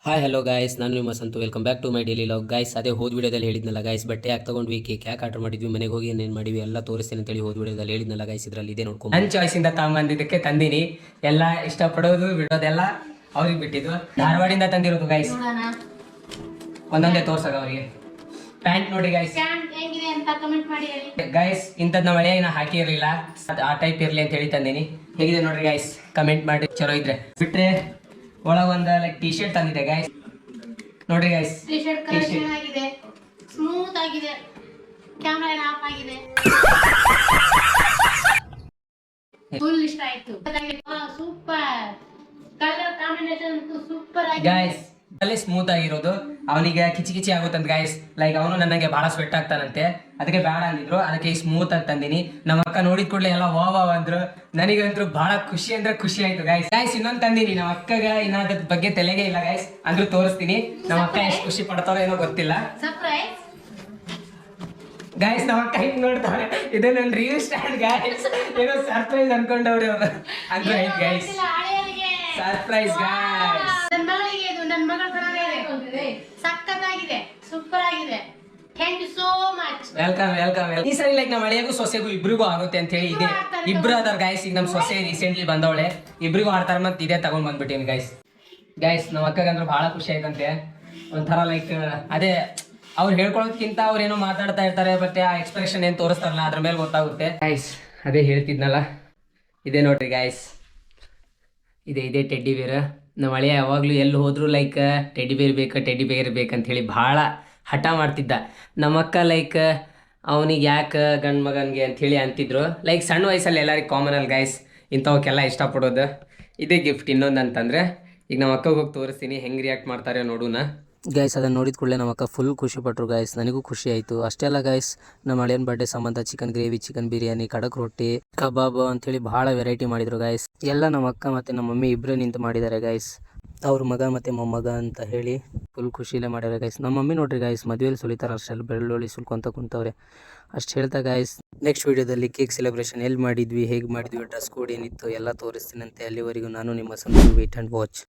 Hi hello guys, ನಾನು ನಿಮ್ಮ Santhu. Welcome back to my daily log. Guys, ಅದೇ ಹೋದ ವಿಡಿಯೋದಲ್ಲಿ ಹೇಳಿದ್ನಲ್ಲ ಗಾಯ್ಸ್, ಬಟ್ಟೆ ಯಾಕೆ ತೊಗೊಂಡ್ವಿ, ಕೇಕ್ ಯಾಕೆ ಆರ್ಡರ್ ಮಾಡಿದ್ವಿ, ಮನೆಗೆ ಹೋಗಿ ಏನೇನು ಮಾಡಿವಿ ಎಲ್ಲ ತೋರಿಸ್ತೇನೆ ಅಂತೇಳಿ ಹೋದ ವಿಡಿಯೋದಲ್ಲಿ ಹೇಳಿದ್ನಲ್ಲ ಗಾಯ್ಸ್. ಇದರಲ್ಲಿ ಇದೆ ನೋಡ್ಕೊಂಡು ನನ್ನ ಚಾಯ್ಸಿಂದ ತಗೊಂಬಂದಿದ್ದಕ್ಕೆ ತಂದೀನಿ. ಎಲ್ಲ ಇಷ್ಟಪಡೋದು ಬಿಡೋದೆಲ್ಲ ಅವ್ರಿಗೆ ಬಿಟ್ಟಿದ್ದು. ಧಾರವಾಡಿಂದ ತಂದಿರೋದು ಗಾಯ್ಸ್. ಒಂದೊಂದೇ ತೋರ್ಸಾಗ ಅವರಿಗೆ. ಪ್ಯಾಂಟ್ ನೋಡಿ ಗಾಯ್ಸ್, ಗೈಸ್ ಇಂಥದ್ದು ನಮ್ಮ ಹಳೆಯ ಹಾಕಿರಲಿಲ್ಲ, ಆ ಟೈಪ್ ಇರಲಿ ಅಂತ ಹೇಳಿ ತಂದೀನಿ. ಹೇಗಿದೆ ನೋಡ್ರಿ ಗಾಯ್ಸ್, ಕಮೆಂಟ್ ಮಾಡಿ. ಚಲೋ ಇದ್ರೆ ಬಿಟ್ರೆ ಒಳಗೊಂದು ಲೈಕ್ ಟಿ ಶರ್ಟ್ ತಂದಿದೆ ಗಾಯ್ಸ್. ನೋಡ್ರಿ ಗಾಯ್ಸ್, ಟಿ ಶರ್ಟ್ ಕಲರ್ ಚೆನ್ನಾಗಿದೆ, ಸ್ಮೂತ್ ಆಗಿದೆ, ಕ್ಯಾಮೆರಾ ಏನು ಆಫ್ ಆಗಿದೆ, ಫುಲ್ ಇಷ್ಟ ಆಯ್ತು. ಸೂಪರ್ ಕಲರ್ ಕಾಂಬಿನೇಷನ್ ಸೂಪರ್ ಆಗಿದೆ ಗಾಯ್ಸ್. ಅಲ್ಲಿ ಸ್ಮೂತ್ ಆಗಿರೋದು, ಅವನಿಗೆ ಕಿಚಿ ಕಿಚಿ ಆಗುತ್ತಂತ ಗಾಯ್ಸ್. ಲೈಕ್ ಅವನು ನನಗೆ ಬಹಳ ಸ್ವೆಟ್ ಆಗ್ತಾನಂತೆ, ಅದಕ್ಕೆ ಬೇಡ ಅಂದಿದ್ರು. ಅದಕ್ಕೆ ಈ ಸ್ಮೂತ್ ಅಂತ ತಂದಿನಿ. ನಮ್ಮ ಅಕ್ಕ ನೋಡಿದ ಕೂಡಲೇ ಎಲ್ಲ ವಾವ್ ಅಂದ್ರು. ನನಗಂತೂ ಬಹಳ ಖುಷಿ ಅಂದ್ರೆ ಖುಷಿ ಆಯ್ತು ಗಾಯ್ಸ್. ಗಾಯ್ಸ್ ಇನ್ನೊಂದು ತಂದಿನಿ. ನಮ್ಮ ಅಕ್ಕಗ ಇನ್ನಾದ್ರ ಬಗ್ಗೆ ತಲೆಗೆ ಇಲ್ಲ ಗಾಯ್ಸ್, ಅಂದ್ರೂ ತೋರಿಸ್ತೀನಿ. ನಮ್ಮ ಅಕ್ಕ ಎಷ್ಟು ಖುಷಿ ಪಡ್ತಾರೋ ಏನೋ ಗೊತ್ತಿಲ್ಲ. ಸರ್ಪ್ರೈಸ್ ಗಾಯ್ಸ್, ನಮ್ಮ ಅಕ್ಕ ಹಿಂಗ್ ನೋಡ್ತಾರೆ. ಇದು ನನ್ನ ರೀಲ್ ಸ್ಟಾರ್ಟ್ ಗಾಯ್ಸ್. ಏನೋ ಸರ್ಪ್ರೈಸ್ ಅನ್ಕೊಂಡವ್ರಿ ಅವರು. ಅಂದ್ರೆ ಗೈಸ್, ಸರ್ಪ್ರೈಸ್ ಗಾಯ್ಸ್. ನನ್ನ ಮಗಳಿಗೆ ಇದು, ನನ್ನ ಮಗಳ ಕಲರ್ ಸಕ್ಕತ್ತಾಗಿದೆ, ಸೂಪರ್ ಆಗಿದೆ. Thank you so much. Welcome welcome. ಈ ಸರಿ ಲೈಕ್ ನಮ್ಮ ಹಳೆಯಗೂ ಸೊಸೆಗೂ ಇಬ್ರಿಗೂ ಆಗುತ್ತೆ ಅಂತ ಹೇಳಿ ಇದೆ. ಇಬ್ರು ಅದಾರ ಗಾಯ್ಸ್. ಈಗ ನಮ್ಮ ಸೊಸೆ ರೀಸೆಂಟ್ಲಿ ಬಂದವಳೆ, ಇಬ್ರಿಗೂ ಆಡ್ತಾರ. ಮತ್ತೆ ಇದೇ ತಗೊಂಡ್ ಬಂದ್ಬಿಟ್ಟೇನಿ ಗಾಯ್ಸ್. ಗಾಯ್ಸ್, ನಮ್ಮ ಅಕ್ಕಗಂದ್ರೆ ಬಹಳ ಖುಷಿ ಆಯ್ತಂತೆ. ಒಂಥರ ಲೈಕ್ ಅದೇ ಅವ್ರು ಹೇಳ್ಕೊಳ್ಳೋದಕ್ಕಿಂತ ಅವ್ರೇನೋ ಮಾತಾಡ್ತಾ ಇರ್ತಾರೆ, ಬಟ್ ಆ ಎಕ್ಸ್ಪ್ರೆಷನ್ ಏನು ತೋರಿಸ್ತಾರಲ್ಲ ಅದ್ರ ಮೇಲೆ ಗೊತ್ತಾಗುತ್ತೆ ಗಾಯ್ಸ್. ಅದೇ ಹೇಳ್ತಿದ್ನಲ್ಲ, ಇದೇ ನೋಡ್ರಿ ಗಾಯ್ಸ್, ಇದೇ ಟೆಡ್ಡಿ ಬೇರ್. ನಮ್ಮ ಹಳೆಯ ಯಾವಾಗಲೂ ಎಲ್ಲಿ ಹೋದ್ರು ಲೈಕ್ ಟೆಡ್ಡಿ ಬೇರ್ ಬೇಕಂತ ಹೇಳಿ ಭಾಳ ಹಠ ಮಾಡ್ತಿದ್ದ. ನಮ್ಮಕ್ಕ ಲೈಕ್ ಅವನಿಗೆ ಯಾಕೆ ಗಂಡು ಮಗನಿಗೆ ಅಂಥೇಳಿ ಅಂತಿದ್ರು. ಲೈಕ್ ಸಣ್ಣ ವಯಸ್ಸಲ್ಲಿ ಎಲ್ಲರಿಗೆ ಕಾಮನ್ ಅಲ್ಲಿ ಗಾಯ್ಸ್, ಇಂಥವಕ್ಕೆಲ್ಲ ಇಷ್ಟಪಡೋದು. ಇದೇ ಗಿಫ್ಟ್. ಇನ್ನೊಂದು ಅಂತಂದರೆ ಈಗ ನಮ್ಮ ಅಕ್ಕಗೆ ಹೋಗಿ ತೋರಿಸ್ತೀನಿ, ಹೆಂಗೆ ರಿಯಾಕ್ಟ್ ಮಾಡ್ತಾರೆ ನೋಡೋಣ ಗಾಯ್ಸ್. ಅದನ್ನು ನೋಡಿದ ಕೂಡಲೇ ನಮ್ಮ ಅಕ್ಕ ಫುಲ್ ಖುಷಿ ಪಟ್ಟರು ಗಾಯ್ಸ್. ನನಗೂ ಖುಷಿ ಆಯಿತು. ಅಷ್ಟೇ ಅಲ್ಲ ಗಾಯ್ಸ್, ನಮ್ಮ ಹಳೆಯನ್ ಬರ್ಡೇ ಸಂಬಂಧ ಚಿಕನ್ ಗ್ರೇವಿ, ಚಿಕನ್ ಬಿರಿಯಾನಿ, ಕಡಕ್ ರೊಟ್ಟಿ, ಕಬಾಬ್ ಅಂಥೇಳಿ ಭಾಳ ವೆರೈಟಿ ಮಾಡಿದರು ಗಾಯ್ಸ್. ಎಲ್ಲ ನಮ್ಮ ಅಕ್ಕ ಮತ್ತು ನಮ್ಮ ಮಮ್ಮಿ ಇಬ್ಬರೇ ನಿಂತು ಮಾಡಿದ್ದಾರೆ ಗಾಯ್ಸ್. ಅವ್ರ ಮಗ ಮತ್ತು ಮೊಮ್ಮಗ ಅಂತ ಹೇಳಿ ಫುಲ್ ಖುಷಿಲೇ ಮಾಡ್ಯಾರ ಗಾಯ್ಸ್. ನಮ್ಮ ಮಮ್ಮಿ ನೋಡ್ರಿ ಗಾಯ್ಸ್, ಮದುವೆಯಲ್ಲಿ ಸುಲಿತಾರೆ ಅಷ್ಟೆಲ್ಲ ಬೆಳ್ಳುಳ್ಳಿ ಸುಲ್ಕೊಂತ ಕುಂತವ್ರೆ. ಅಷ್ಟು ಹೇಳ್ತಾ ಗಾಯ್ಸ್, ನೆಕ್ಸ್ಟ್ ವೀಡಿಯೋದಲ್ಲಿ ಕೇಕ್ ಸೆಲೆಬ್ರೇಷನ್ ಎಲ್ಲಿ ಮಾಡಿದ್ವಿ, ಹೇಗೆ ಮಾಡಿದ್ವಿ, ಡ್ರೆಸ್ ಕೋಡ್ ಏನಿತ್ತು ಎಲ್ಲ ತೋರಿಸ್ತೀನಂತೆ. ಅಲ್ಲಿವರೆಗೂ ನಾನು ನಿಮ್ಮ ಸಂತು. Wait and watch.